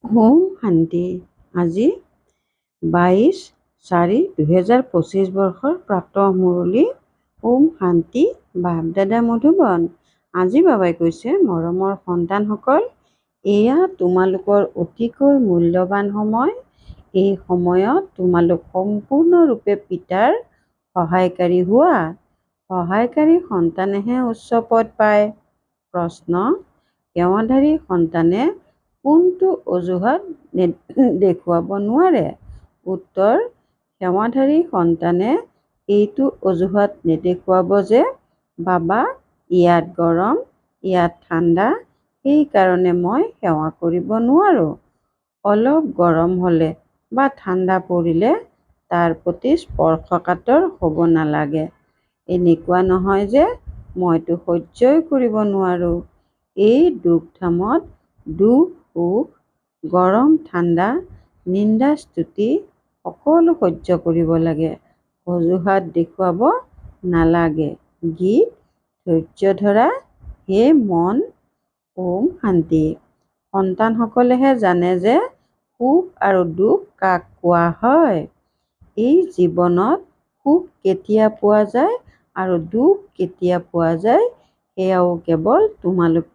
ওম শান্তি। আজি 22/4/2025 বৰ্ষৰ প্ৰাতঃ মুৰলী। ওম শান্তি। বাপ দাদা মধুবন। আজি বাবাই কৈছে, মৰমৰ সন্তানসকল, এয়া তোমালোকৰ অতিকৈ মূল্যৱান সময়। এই সময়ত তোমালোক সম্পূৰ্ণৰূপে পিতাৰ সহায়কাৰী হোৱা। সহায়কাৰী সন্তানেহে উচ্চ পদ পায়। প্ৰশ্ন: সেৱাধাৰী সন্তানে কোনটো অজুহাত দেখুৱাব নোৱাৰে? উত্তৰ: সেৱাধাৰী সন্তানে এইটো অজুহাত নেদেখুৱাব যে বাবা, ইয়াত গৰম, ইয়াত ঠাণ্ডা, সেইকাৰণে মই সেৱা কৰিব নোৱাৰো। অলপ গৰম হ'লে বা ঠাণ্ডা পৰিলে তাৰ প্ৰতি স্পৰ্শকাতৰ হ'ব নালাগে। এনেকুৱা নহয় যে মইতো সহ্যই কৰিব নোৱাৰো। এই দুখধামত দুখ সুখ, গৰম ঠাণ্ডা, নিন্দা স্তুতি সকলো সহ্য কৰিব লাগে। অজুহাত দেখুৱাব নালাগে। গীত ধৈৰ্য ধৰা হে মন। ওম শান্তি। সন্তানসকলেহে জানে যে সুখ আৰু দুখ কাক কোৱা হয়। এই জীৱনত সুখ কেতিয়া পোৱা যায় আৰু দুখ কেতিয়া পোৱা যায় সেয়াও কেৱল তোমালোক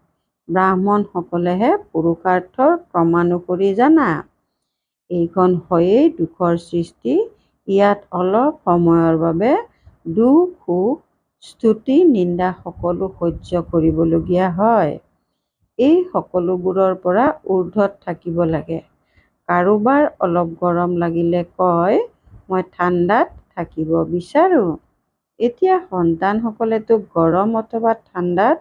ব্ৰাহ্মণসকলেহে পুৰুষাৰ্থৰ ক্ৰমানুসৰি জানা। এইখন হয়েই দুখৰ সৃষ্টি। ইয়াত অলপ সময়ৰ বাবে দুখ সুখ স্তুতি নিন্দা সকলো সহ্য কৰিবলগীয়া হয়। এই সকলোবোৰৰ পৰা ঊৰ্ধ্বত থাকিব লাগে। কাৰোবাৰ অলপ গৰম লাগিলে কয়, মই ঠাণ্ডাত থাকিব বিচাৰো। এতিয়া সন্তানসকলেতো গৰম অথবা ঠাণ্ডাত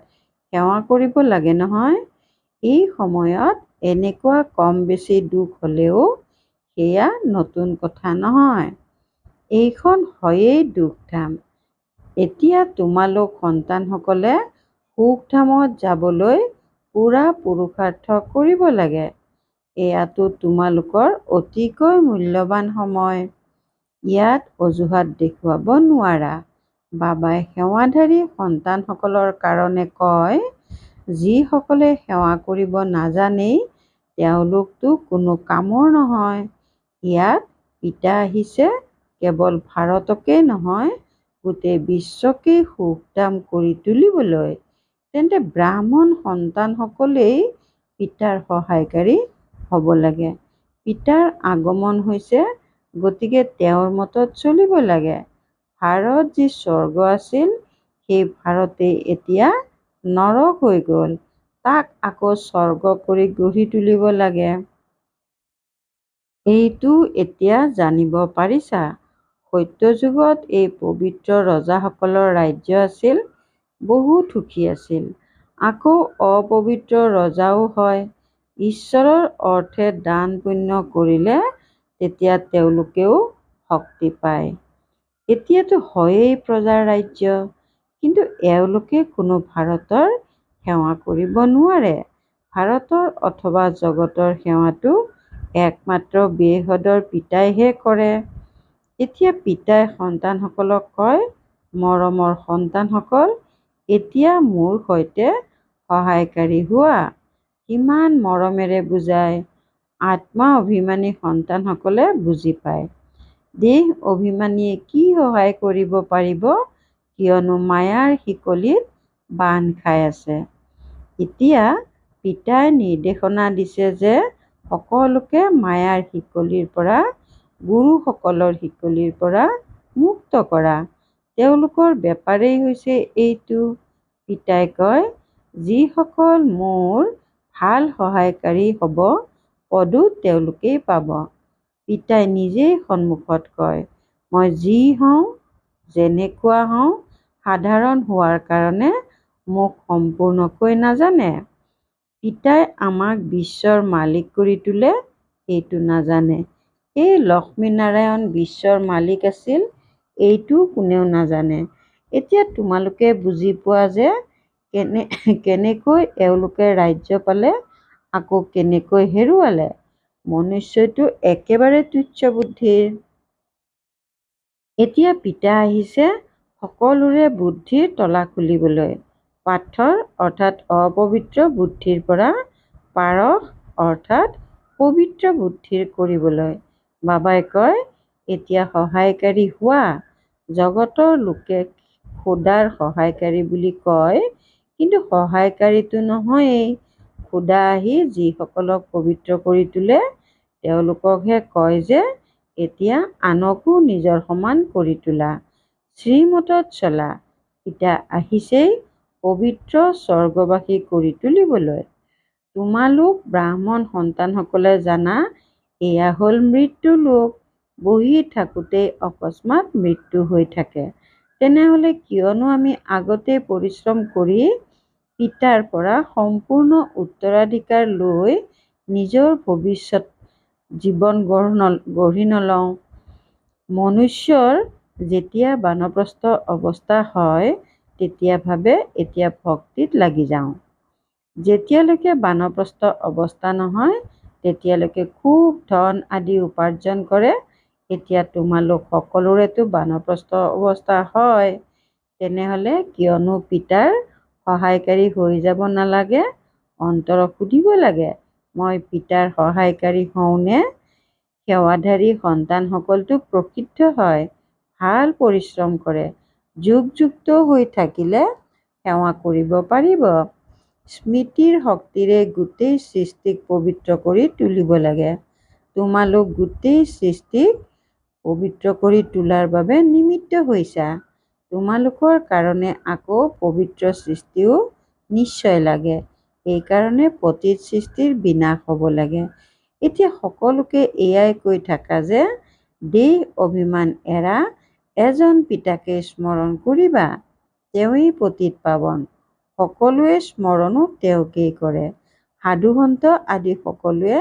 সেৱা কৰিব লাগে নহয়। এই সময়ত এনেকুৱা কম বেছি দুখ হ'লেও সেয়া নতুন কথা নহয়। এইখন হয়েই দুখধাম। এতিয়া তোমালোক সন্তানসকলে সুখধামত যাবলৈ পূৰা পুৰুষাৰ্থ কৰিব লাগে। এয়াতো তোমালোকৰ অতিকৈ মূল্যৱান সময়। ইয়াত অজুহাত দেখুৱাব নোৱাৰা। বাবাই সেৱাধাৰী সন্তানসকলৰ কাৰণে কয়, যিসকলে সেৱা কৰিব নাজানেই তেওঁলোকতো কোনো কামৰ নহয়। ইয়াত পিতা আহিছে কেৱল ভাৰতকেই নহয়, গোটেই বিশ্বকেই সুখধাম কৰি তুলিবলৈ। তেন্তে ব্ৰাহ্মণ সন্তানসকলেই পিতাৰ সহায়কাৰী হ'ব লাগে। পিতাৰ আগমন হৈছে, গতিকে তেওঁৰ মতত চলিব লাগে। ভাৰত যি স্বৰ্গ আছিল, সেই ভাৰতেই এতিয়া নৰক হৈ গ'ল। তাক আকৌ স্বৰ্গ কৰি গঢ়ি তুলিব লাগে। এইটো এতিয়া জানিব পাৰিছা। সত্যযুগত এই পবিত্ৰ ৰজাসকলৰ ৰাজ্য আছিল, বহুত সুখী আছিল। আকৌ অপবিত্ৰ ৰজাও হয়। ঈশ্বৰৰ অৰ্থে দান পুণ্য কৰিলে তেতিয়া তেওঁলোকেও শক্তি পায়। এতিয়াতো হয়েই প্ৰজাৰ ৰাজ্য, কিন্তু এওঁলোকে কোনো ভাৰতৰ সেৱা কৰিব নোৱাৰে। ভাৰতৰ অথবা জগতৰ সেৱাটো একমাত্ৰ বেহদৰ পিতাইহে কৰে। এতিয়া পিতাই সন্তানসকলক কয়, মৰমৰ সন্তানসকল, এতিয়া মোৰ সৈতে সহায়কাৰী হোৱা। কিমান মৰমেৰে বুজায়। আত্মা অভিমানী সন্তানসকলে বুজি পায়। দেহ অভিমানীয়ে কি সহায় কৰিব পাৰিব, কিয়নো মায়াৰ শিকলিত বান্ধ খাই আছে। এতিয়া পিতাই নিৰ্দেশনা দিছে যে সকলোকে মায়াৰ শিকলিৰ পৰা, গুৰুসকলৰ শিকলিৰ পৰা মুক্ত কৰা। তেওঁলোকৰ বেপাৰেই হৈছে এইটো। পিতাই কয়, যিসকল মোৰ ভাল সহায়কাৰী হ'ব, পদো তেওঁলোকেই পাব। পিতাই নিজেই সন্মুখত কয়, মই যি হওঁ, যেনেকুৱা হওঁ, সাধাৰণ হোৱাৰ কাৰণে মোক সম্পূৰ্ণকৈ নাজানে। পিতাই আমাক বিশ্বৰ মালিক কৰি তোলে, এইটো নাজানে। এই লক্ষ্মীনাৰায়ণ বিশ্বৰ মালিক আছিল, এইটো কোনেও নাজানে। এতিয়া তোমালোকে বুজি পোৱা যে কেনেকৈ এওঁলোকে ৰাজ্য পালে, আকৌ কেনেকৈ হেৰুৱালে। মনুষ্যটো একেবাৰে তুচ্ছ বুদ্ধিৰ। এতিয়া পিতা আহিছে সকলোৰে বুদ্ধিৰ তলা খুলিবলৈ। পাথৰ অৰ্থাৎ অপবিত্ৰ বুদ্ধিৰ পৰা পাৰস অৰ্থাৎ পবিত্ৰ বুদ্ধিৰ কৰিবলৈ। বাবাই কয়, এতিয়া সহায়কাৰী হোৱা। জগতৰ লোকে খোদাৰ সহায়কাৰী বুলি কয়, কিন্তু সহায়কাৰীটো নহয়েই। খোদা আহি যিসকলক পবিত্ৰ কৰি তোলে তেওঁলোককহে কয় যে এতিয়া আনকো নিজৰ সমান কৰি তোলা, শ্ৰীমতত চলা। পিতা আহিছেই পবিত্ৰ স্বৰ্গবাসী কৰি তুলিবলৈ। তোমালোক ব্ৰাহ্মণ সন্তানসকলে জানা, এয়া হ'ল মৃত্যু লোক। বহি থাকোঁতেই অকস্মাৎ মৃত্যু হৈ থাকে। তেনেহ'লে কিয়নো আমি আগতেই পৰিশ্ৰম কৰি পিতাৰ পৰা সম্পূৰ্ণ উত্তৰাধিকাৰ লৈ নিজৰ ভৱিষ্যত জীৱন গঢ়ি নলওঁ? মনুষ্যৰ যেতিয়া বানপ্ৰস্থ অৱস্থা হয় তেতিয়া ভাবে এতিয়া ভক্তিত লাগি যাওঁ। যেতিয়ালৈকে বানপ্ৰস্থ অৱস্থা নহয় তেতিয়ালৈকে খুব ধন আদি উপাৰ্জন কৰে। এতিয়া তোমালোক সকলোৰেতো বানপ্ৰস্থ অৱস্থা হয়, তেনেহ'লে কিয়নো পিতাৰ সহায়কাৰী হৈ যাব নালাগে? অন্তৰক সুধিব লাগে, মই পিতাৰ সহায়কাৰী হওঁনে? সেৱাধাৰী সন্তানসকলটো প্ৰসিদ্ধ হয়, ভাল পৰিশ্ৰম কৰে, যুগযুক্ত হৈ থাকিলে সেৱা কৰিব পাৰিব। স্মৃতিৰ শক্তিৰে গোটেই সৃষ্টিক পবিত্ৰ কৰি তুলিব লাগে। তোমালোক গোটেই সৃষ্টিক পবিত্ৰ কৰি তোলাৰ বাবে নিমিত্ত হৈছা। তোমালোকৰ কাৰণে আকৌ পবিত্ৰ সৃষ্টিও নিশ্চয় লাগে। এইকাৰণে পতিত সৃষ্টিৰ বিনাশ হ'ব লাগে। এতিয়া সকলোকে এয়াই কৈ থাকা যে দেহ অভিমান এৰা এজন পিতাকে স্মৰণ কৰিবা, তেওঁৱেই পতিত পাৱন। সকলোৱে স্মৰণো তেওঁকেই কৰে। সাধুসন্ত আদি সকলোৱে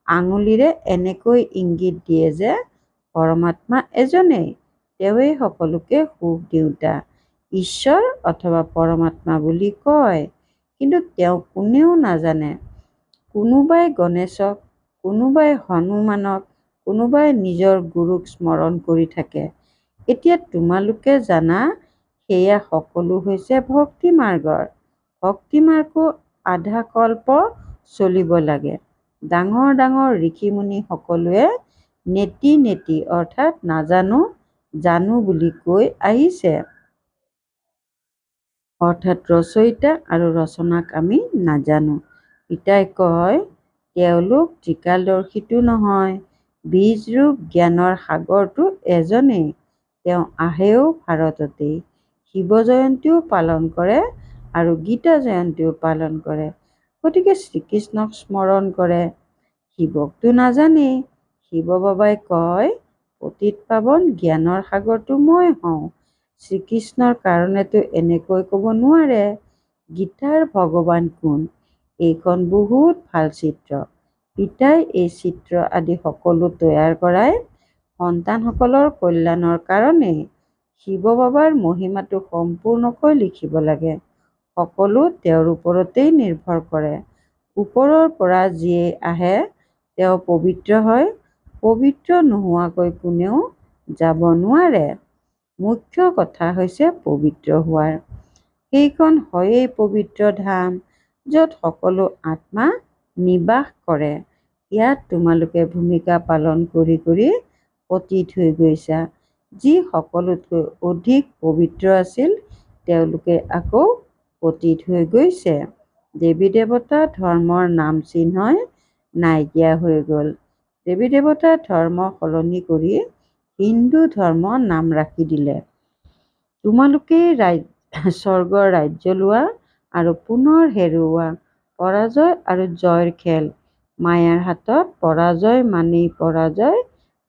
আঙুলিৰে এনেকৈ ইংগিত দিয়ে যে পৰমাত্মা এজনেই, তেওঁৱেই সকলোকে সুখ দিওঁতা। ঈশ্বৰ অথবা পৰমাত্মা বুলি কয়, কিন্তু তেওঁ কোনেও নাজানে। কোনোবাই গণেশক, কোনোবাই হনুমানক, কোনোবাই নিজৰ গুৰুক স্মৰণ কৰি থাকে। এতিয়া তোমালোকে জানা, সেয়া সকলো হৈছে ভক্তি মাৰ্গৰ। ভক্তি মাৰ্গো আধা কল্প চলিব লাগে। ডাঙৰ ডাঙৰ ঋষিমুনি সকলোৱে নেতি নেতি অৰ্থাৎ নাজানো জানো বুলি কৈ আহিছে। অৰ্থাৎ ৰচয়িতা আৰু ৰচনাক আমি নাজানো। পিতাই কয়, তেওঁলোক ত্ৰিকালদৰ্শীটো নহয়, বীজৰূপ জ্ঞানৰ সাগৰটো এজনেই। তেওঁ আহেও ভাৰততেই। শিৱ জয়ন্তীও পালন কৰে আৰু গীতা জয়ন্তীও পালন কৰে। গতিকে শ্ৰীকৃষ্ণক স্মৰণ কৰে। শিৱকতো নাজানেই। শিৱ বাবাই কয়, পতিত পাৱন জ্ঞানৰ সাগৰটো মই হওঁ। শ্ৰীকৃষ্ণৰ কাৰণেতো এনেকৈ ক'ব নোৱাৰে। গীতাৰ ভগৱান কোন? এইখন বহুত ভাল চিত্ৰ। পিতাই এই চিত্ৰ আদি সকলো তৈয়াৰ কৰাই সন্তানসকলৰ কল্যাণৰ কাৰণেই। শিৱ বাবাৰ মহিমাটো সম্পূৰ্ণকৈ লিখিব লাগে। সকলো তেওঁৰ ওপৰতেই নিৰ্ভৰ কৰে। ওপৰৰ পৰা যিয়েই আহে তেওঁ পবিত্ৰ হয়। পবিত্ৰ নোহোৱাকৈ কোনেও যাব নোৱাৰে। মুখ্য কথা হৈছে পবিত্ৰ হোৱাৰ। সেইখন হয়েই পবিত্ৰ ধাম, য'ত সকলো আত্মা নিবাস কৰে। ইয়াত তোমালোকে ভূমিকা পালন কৰি কৰি পতিত হৈ গৈছা। যি সকলোতকৈ অধিক পবিত্ৰ আছিল তেওঁলোকে আকৌ পতিত হৈ গৈছে। দেৱী দেৱতা ধৰ্মৰ নাম চিহ্নই নাইকিয়া হৈ গ'ল। দেৱী দেৱতা ধৰ্ম সলনি কৰি হিন্দু ধৰ্ম নাম ৰাখি দিলে। তোমালোকেই স্বৰ্গৰ ৰাজ্য লোৱা আৰু পুনৰ হেৰুওৱা। পৰাজয় আৰু জয়ৰ খেল। মায়াৰ হাতত পৰাজয় মানেই পৰাজয়,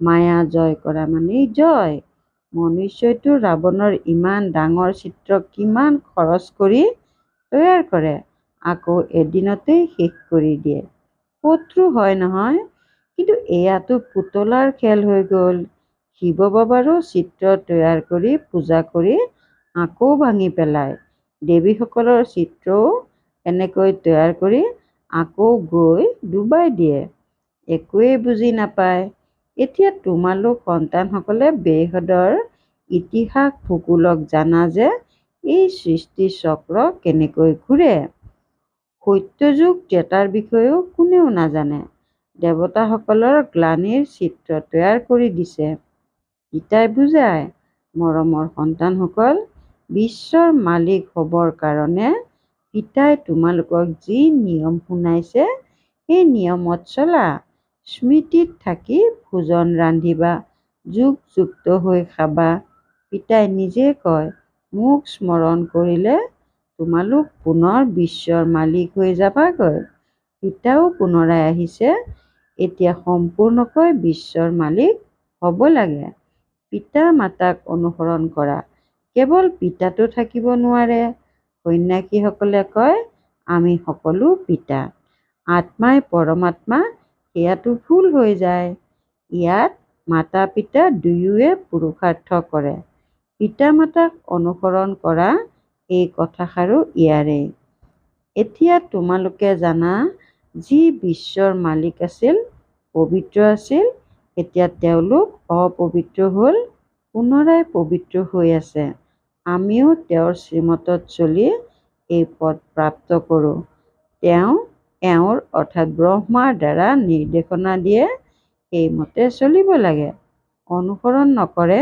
মায়া জয় কৰা মানেই জয়। মনুষ্যইতো ৰাৱণৰ ইমান ডাঙৰ চিত্ৰ কিমান খৰচ কৰি তৈয়াৰ কৰে, আকৌ এদিনতেই শেষ কৰি দিয়ে। শত্ৰু হয় নহয়, কিন্তু এয়াতো পুতলাৰ খেল হৈ গ'ল। শিৱ বাবাৰো চিত্ৰ তৈয়াৰ কৰি পূজা কৰি আকৌ ভাঙি পেলায়। দেৱীসকলৰ চিত্ৰও এনেকৈ তৈয়াৰ কৰি আকৌ গৈ ডুবাই দিয়ে। একোৱেই বুজি নাপায়। এতিয়া তোমালোক সন্তানসকলে বেহদৰ ইতিহাস ভূগোলক জানা যে এই সৃষ্টি চক্ৰ কেনেকৈ ঘূৰে। সত্যযুগ ত্ৰেতাৰ বিষয়েও কোনেও নাজানে। দেৱতাসকলৰ গ্লানিৰ চিত্ৰ তৈয়াৰ কৰি দিছে। পিতাই বুজায়, মৰমৰ সন্তানসকল, বিশ্বৰ মালিক হ'বৰ কাৰণে পিতাই তোমালোকক যি নিয়ম শুনাইছে সেই নিয়মত চলা। স্মৃতিত থাকি ভোজন ৰান্ধিবা, যুগযুক্ত হৈ খাবা। পিতাই নিজে কয়, মোক স্মৰণ কৰিলে তোমালোক পুনৰ বিশ্বৰ মালিক হৈ যাবাগৈ। পিতাও পুনৰাই আহিছে, এতিয়া সম্পূৰ্ণকৈ বিশ্বৰ মালিক হ'ব লাগে। পিতা মাতাক অনুসৰণ কৰা। কেৱল পিতাতো থাকিব নোৱাৰে। সন্ন্যাসীসকলে কয়, আমি সকলো পিতা। আত্মাই পৰমাত্মা, সেয়াটো ভুল হৈ যায়। ইয়াত মাতা পিতা দুয়োৱে পুৰুষাৰ্থ কৰে। পিতা মাতাক অনুসৰণ কৰা, এই কথাষাৰো ইয়াৰে। এতিয়া তোমালোকে জানা, যি বিশ্বৰ মালিক আছিল, পবিত্ৰ আছিল, এতিয়া তেওঁলোক অপবিত্ৰ হ'ল, পুনৰাই পবিত্ৰ হৈ আছে। আমিও তেওঁৰ শ্ৰীমতত চলি এই পদ প্ৰাপ্ত কৰোঁ। তেওঁ এওঁৰ অৰ্থাৎ ব্ৰহ্মাৰ দ্বাৰা নিৰ্দেশনা দিয়ে, সেইমতে চলিব লাগে। অনুসৰণ নকৰে,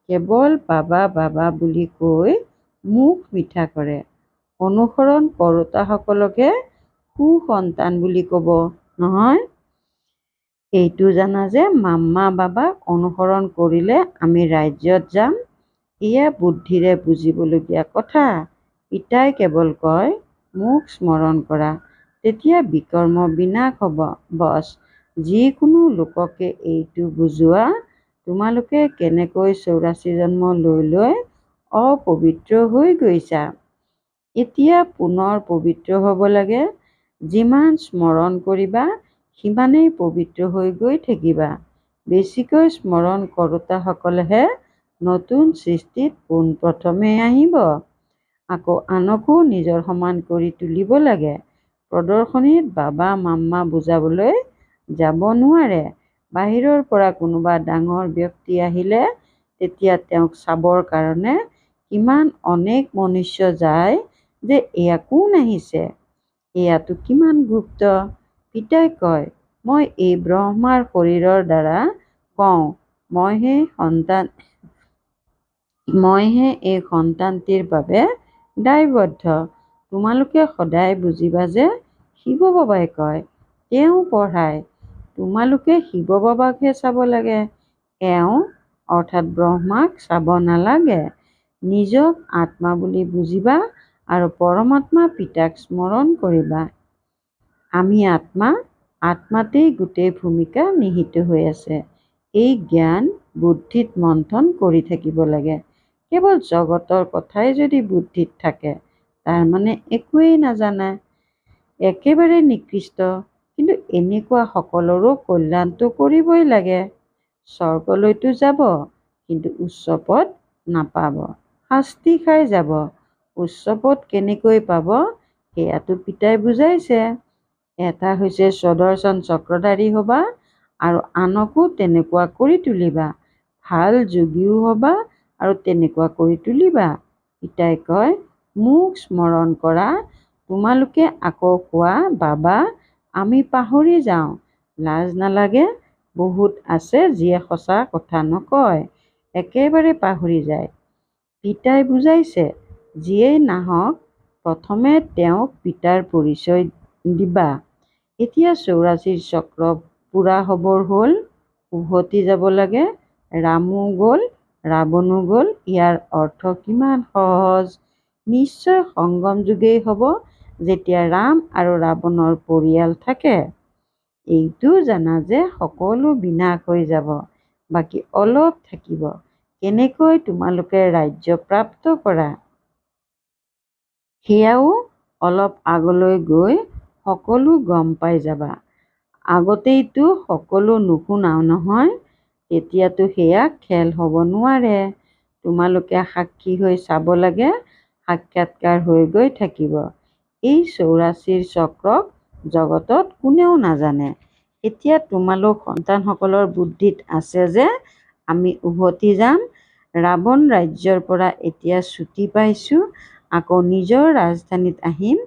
কেৱল বাবা বাবা বুলি কৈ মুখ মিঠা কৰে। অনুসৰণ কৰোঁতাসকলকহে সুসন্তান বুলি ক'ব, নহয়? এইটো জানা যে মাম্মা বাবাক অনুসৰণ কৰিলে আমি ৰাজ্যত যাম। এয়া বুদ্ধিৰে বুজিবলগীয়া কথা। পিতাই কেৱল কয়, মোক স্মৰণ কৰা, তেতিয়া বিকৰ্ম বিনাশ হ'ব। বছ, যিকোনো লোককে এইটো বুজোৱা, তোমালোকে কেনেকৈ 84 জন্ম লৈ লৈ অপবিত্ৰ হৈ গৈছা। এতিয়া পুনৰ পবিত্ৰ হ'ব লাগে। যিমান স্মৰণ কৰিবা, সিমানেই পবিত্ৰ হৈ গৈ থাকিবা। বেছিকৈ স্মৰণ কৰোঁতাসকলেহে নতুন সৃষ্টিত পোনপ্ৰথমে আহিব। আকৌ আনকো নিজৰ সমান কৰি তুলিব লাগে। প্ৰদৰ্শনীত বাবা মাম্মা বুজাবলৈ যাব নোৱাৰে। বাহিৰৰ পৰা কোনোবা ডাঙৰ ব্যক্তি আহিলে তেতিয়া তেওঁক চাবৰ কাৰণে কিমান অনেক মনুষ্য যায় যে এয়া কোন আহিছে, এয়াতো কিমান গুপ্ত। পিতাই কয়, মই এই ব্ৰহ্মাৰ শৰীৰৰ দ্বাৰা কওঁ, মইহে এই সন্তানটিৰ বাবে দায়বদ্ধ। তোমালোকে সদায় বুজিবা যে শিৱ বাবাই কয়, তেওঁ পঢ়ায়, তোমালোকে শিৱ বাবাকহে চাব লাগে। এওঁ অৰ্থাৎ ব্ৰহ্মাক চাব নালাগে। নিজক আত্মা বুলি বুজিবা আৰু পৰমাত্মা পিতাক স্মৰণ কৰিবা। আমি আত্মা, আত্মাতেই গোটেই ভূমিকা নিহিত হৈ আছে। এই জ্ঞান বুদ্ধিত মন্থন কৰি থাকিব লাগে। কেৱল জগতৰ কথাই যদি বুদ্ধিত থাকে, তাৰমানে একোৱেই নাজানে, একেবাৰে নিকৃষ্ট। কিন্তু এনেকুৱা সকলৰো কল্যাণটো কৰিবই লাগে। স্বৰ্গলৈতো যাব, কিন্তু উচ্চ পদ নাপাব, শাস্তি খাই যাব। উচ্চ পদ কেনেকৈ পাব, সেয়াতো পিতাই বুজাইছে। এটা হৈছে স্বদৰ্শন চক্ৰধাৰী হ'বা আৰু আনকো তেনেকুৱা কৰি তুলিবা। ভাল যোগীও হ'বা আৰু তেনেকুৱা কৰি তুলিবা। পিতাই কয়, মোক স্মৰণ কৰা। তোমালোকে আকৌ কোৱা, বাবা আমি পাহৰি যাওঁ। লাজ নালাগে? বহুত আছে যিয়ে সঁচা কথা নকয়, একেবাৰে পাহৰি যায়। পিতাই বুজাইছে, যিয়েই নাহক, প্ৰথমে তেওঁক পিতাৰ পৰিচয় দিবা। এতিয়া 84 চক্ৰ পূৰা হ'বৰ হ'ল, উভতি যাব লাগে। ৰামো গ'ল, ৰাৱণো গ'ল। ইয়াৰ অৰ্থ কিমান সহজ। নিশ্চয় সংগম যুগেই হ'ব, যেতিয়া ৰাম আৰু ৰাৱণৰ পৰিয়াল থাকে। এইটো জানা যে সকলো বিনাশ হৈ যাব, বাকী অলপ থাকিব। কেনেকৈ তোমালোকে ৰাজ্য প্ৰাপ্ত কৰা, সেয়াও অলপ আগলৈ গৈ সকলো গম পাই যাবা। আগতেইতো সকলো নুশুনাও নহয়, তেতিয়াতো সেয়া খেল হ'ব নোৱাৰে। তোমালোকে সাক্ষী হৈ চাব লাগে, সাক্ষাৎকাৰ হৈ গৈ থাকিব। এই 84 চক্ৰক জগতত কোনেও নাজানে। এতিয়া তোমালোক সন্তানসকলৰ বুদ্ধিত আছে যে আমি উভতি যাম। ৰাৱণ ৰাজ্যৰ পৰা এতিয়া ছুটি পাইছোঁ, আকৌ নিজৰ ৰাজধানীত আহিম।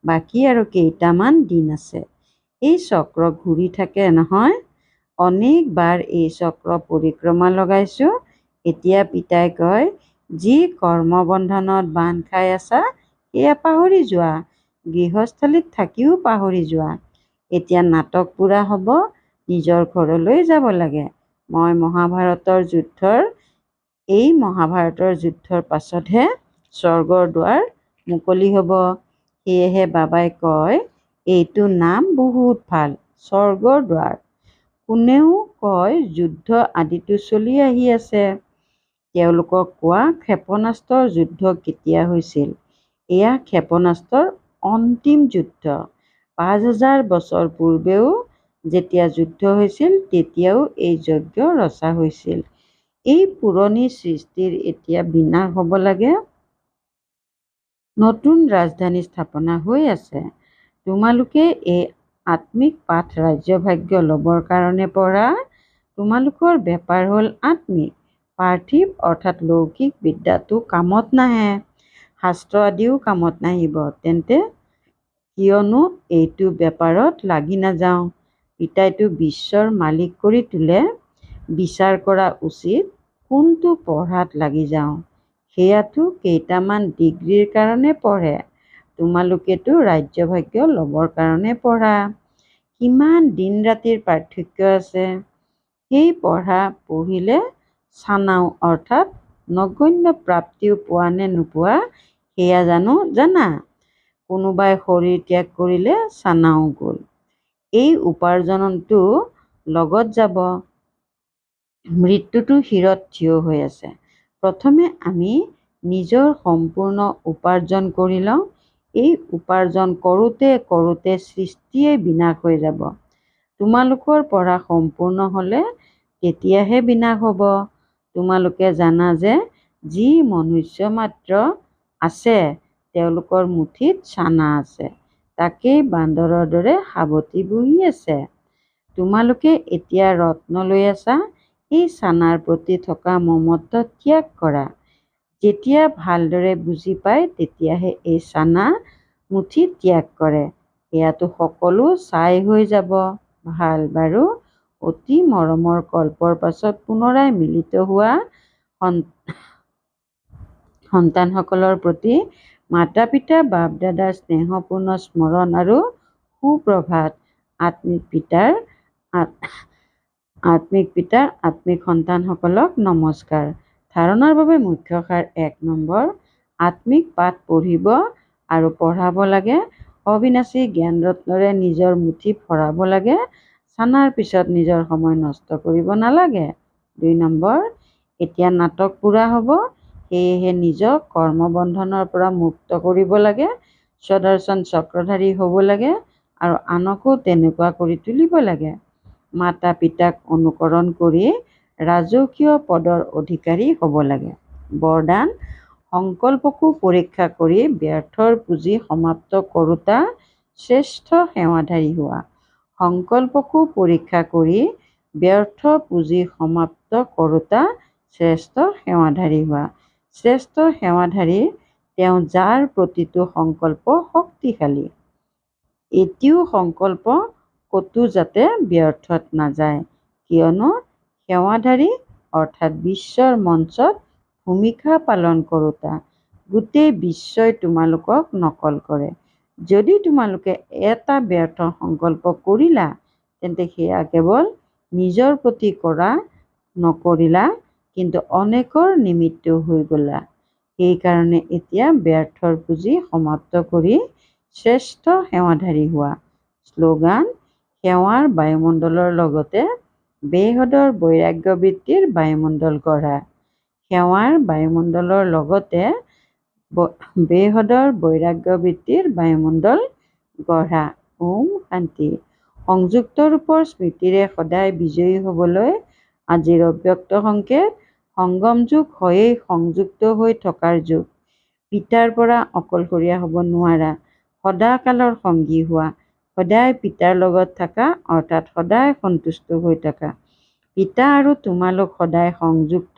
বাকী আৰু কেইটামান দিন আছে। এই চক্ৰ ঘূৰি থাকে নহয়। অনেকবাৰ এই চক্ৰ পৰিক্ৰমা লগাইছোঁ। এতিয়া পিতাই কয়, যি কৰ্মবন্ধনত বান্ধ খাই আছা সেয়া পাহৰি যোৱা, গৃহস্থলীত থাকিও পাহৰি যোৱা। এতিয়া নাটক পুৰা হ'ব, নিজৰ ঘৰলৈ যাব লাগে। এই মহাভাৰতৰ যুদ্ধৰ পাছতহে স্বৰ্গৰ দুৱাৰ মুকলি হ'ব। সেয়েহে বাবাই কয়, এইটো নাম বহুত ভাল, স্বৰ্গৰ দুৱাৰ। কোনেও কয় যুদ্ধ আদিতো চলি আহি আছে। তেওঁলোকক কোৱা ক্ষেপণাস্ত্ৰৰ যুদ্ধ কেতিয়া হৈছিল? এয়া ক্ষেপণাস্ত্ৰৰ অন্তিম যুদ্ধ। ৫,০০০ বছৰ পূৰ্বেও যেতিয়া যুদ্ধ হৈছিল তেতিয়াও এই যজ্ঞ ৰচা হৈছিল। এই পুৰণি সৃষ্টিৰ এতিয়া বিনাশ হ'ব লাগে। নতুন ৰাজধানী স্থাপনা হৈ আছে। তোমালোকে এই আত্মিক পাঠ ৰাজ্যভাগ্য ল'বৰ কাৰণে পঢ়া। তোমালোকৰ বেপাৰ হ'ল আত্মিক। পাৰ্থিৱ অৰ্থাৎ লৌকিক বিদ্যাটো কামত নাহে, শাস্ত্ৰ আদিও কামত নাহিব। তেন্তে কিয়নো এইটো বেপাৰত লাগি নাযাওঁ? পিতাইতো বিশ্বৰ মালিক কৰি তোলে। বিচাৰ কৰা উচিত কোনটো পঢ়াত লাগি যাওঁ। সেয়াতো কেইটামান ডিগ্ৰীৰ কাৰণে পঢ়ে। তোমালোকেতো ৰাজ্যভাগ্য ল'বৰ কাৰণে পঢ়া। কিমান দিন ৰাতিৰ পাৰ্থক্য আছে। সেই পঢ়া পঢ়িলে চানাও অৰ্থাৎ নগণ্য প্ৰাপ্তিও পোৱা নে নোপোৱা সেয়া জানা? কোনোবাই শৰীৰ ত্যাগ কৰিলে চানাও গ'ল। এই উপাৰ্জনটো লগত যাব। মৃত্যুটো শিৰত থিয় হৈ আছে। প্ৰথমে আমি নিজৰ সম্পূৰ্ণ উপাৰ্জন কৰি লওঁ। এই উপাৰ্জন কৰোঁতে কৰোঁতে সৃষ্টিয়ে বিনাশ হৈ যাব। তোমালোকৰ পঢ়া সম্পূৰ্ণ হ'লে তেতিয়াহে বিনাশ হ'ব। তোমালোকে জানা যে যি মনুষ্য মাত্ৰ আছে তেওঁলোকৰ মুঠিত চানা আছে। তাকেই বান্দৰৰ দৰে সাৱটি বহি আছে। তোমালোকে এতিয়া ৰত্ন লৈ আছা। এই চানাৰ প্ৰতি থকা মমত্ব ত্যাগ কৰা। যেতিয়া ভালদৰে বুজি পায় তেতিয়াহে এই চানা মুঠি ত্যাগ কৰে। এয়াতো সকলো ছাই হৈ যাব। ভাল বাৰু, অতি মৰমৰ কল্পৰ পাছত পুনৰাই মিলিত হোৱা সন্তানসকলৰ প্ৰতি মাতা পিতা বাপ দাদাৰ স্নেহপূৰ্ণ স্মৰণ আৰু সুপ্ৰভাত। আত্মিক পিতাৰ আত্মিক সন্তানসকলক নমস্কাৰ। ধাৰণাৰ বাবে মুখ্য সাৰ ১ নম্বৰ, আত্মিক পাঠ পঢ়িব আৰু পঢ়াব লাগে। অবিনাশী জ্ঞান ৰত্নৰে নিজৰ মুঠি ভৰাব লাগে। চানাৰ পিছত নিজৰ সময় নষ্ট কৰিব নালাগে। ২ নম্বৰ, এতিয়া নাটক পুৰা হ'ব। সেয়েহে নিজক কৰ্মবন্ধনৰ পৰা মুক্ত কৰিব লাগে। স্বদৰ্শন চক্ৰধাৰী হ'ব লাগে আৰু আনকো তেনেকুৱা কৰি তুলিব লাগে। মাতা পিতাক অনুকৰণ কৰি ৰাজকীয় পদৰ অধিকাৰী হ'ব লাগে। বৰদান, সংকল্পকো পৰীক্ষা কৰি ব্যৰ্থৰ পুঁজি সমাপ্ত কৰোঁতা শ্ৰেষ্ঠ সেৱাধাৰী হোৱা। সংকল্পকো পৰীক্ষা কৰি ব্যৰ্থ পুঁজি সমাপ্ত কৰোঁতা শ্ৰেষ্ঠ সেৱাধাৰী হোৱা। শ্ৰেষ্ঠ সেৱাধাৰী তেওঁ যাৰ প্ৰতিটো সংকল্প শক্তিশালী। এটিও সংকল্প ক'তো যাতে ব্যৰ্থত নাযায়। কিয়নো সেৱাধাৰী অৰ্থাৎ বিশ্বৰ মঞ্চত ভূমিকা পালন কৰোঁতা। গোটেই বিশ্বই তোমালোকক নকল কৰে। যদি তোমালোকে এটা ব্যৰ্থ সংকল্প কৰিলা তেন্তে সেয়া কেৱল নিজৰ প্ৰতি কৰা নকৰিলা, কিন্তু অনেকৰ নিমিত্ত হৈ গ'লা। সেইকাৰণে এতিয়া ব্যৰ্থৰ পুঁজি সমাপ্ত কৰি শ্ৰেষ্ঠ সেৱাধাৰী হোৱা। শ্লোগান, সেৱাৰ বায়ুমণ্ডলৰ লগতে বেহদৰ বৈৰাগ্য বৃত্তিৰ বায়ুমণ্ডল গঢ়া। সেৱাৰ বায়ুমণ্ডলৰ লগতে বেহদৰ বৈৰাগ্য বৃত্তিৰ বায়ুমণ্ডল গঢ়া। ওম শান্তি। সংযুক্ত ৰূপৰ স্মৃতিৰে সদায় বিজয়ী হ'বলৈ আজিৰ অব্যক্ত সংকেত, সংগম যুগ হয়েই সংযুক্ত হৈ থকাৰ যুগ। পিতাৰ পৰা অকলশৰীয়া হ'ব নোৱাৰা। সদাকালৰ সংগী হোৱা। সদায় পিতাৰ লগত থাকা অৰ্থাৎ সদায় সন্তুষ্ট হৈ থাকা। পিতা আৰু তোমালোক সদায় সংযুক্ত।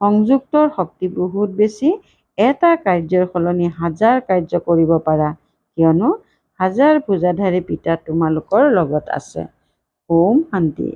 সংযুক্তৰ শক্তি বহুত বেছি। এটা কাৰ্যৰ সলনি ১,০০০ কাৰ্য কৰিব পাৰা। কিয়নো হাজাৰ পূজাধাৰী পিতা তোমালোকৰ লগত আছে। ওম শান্তি।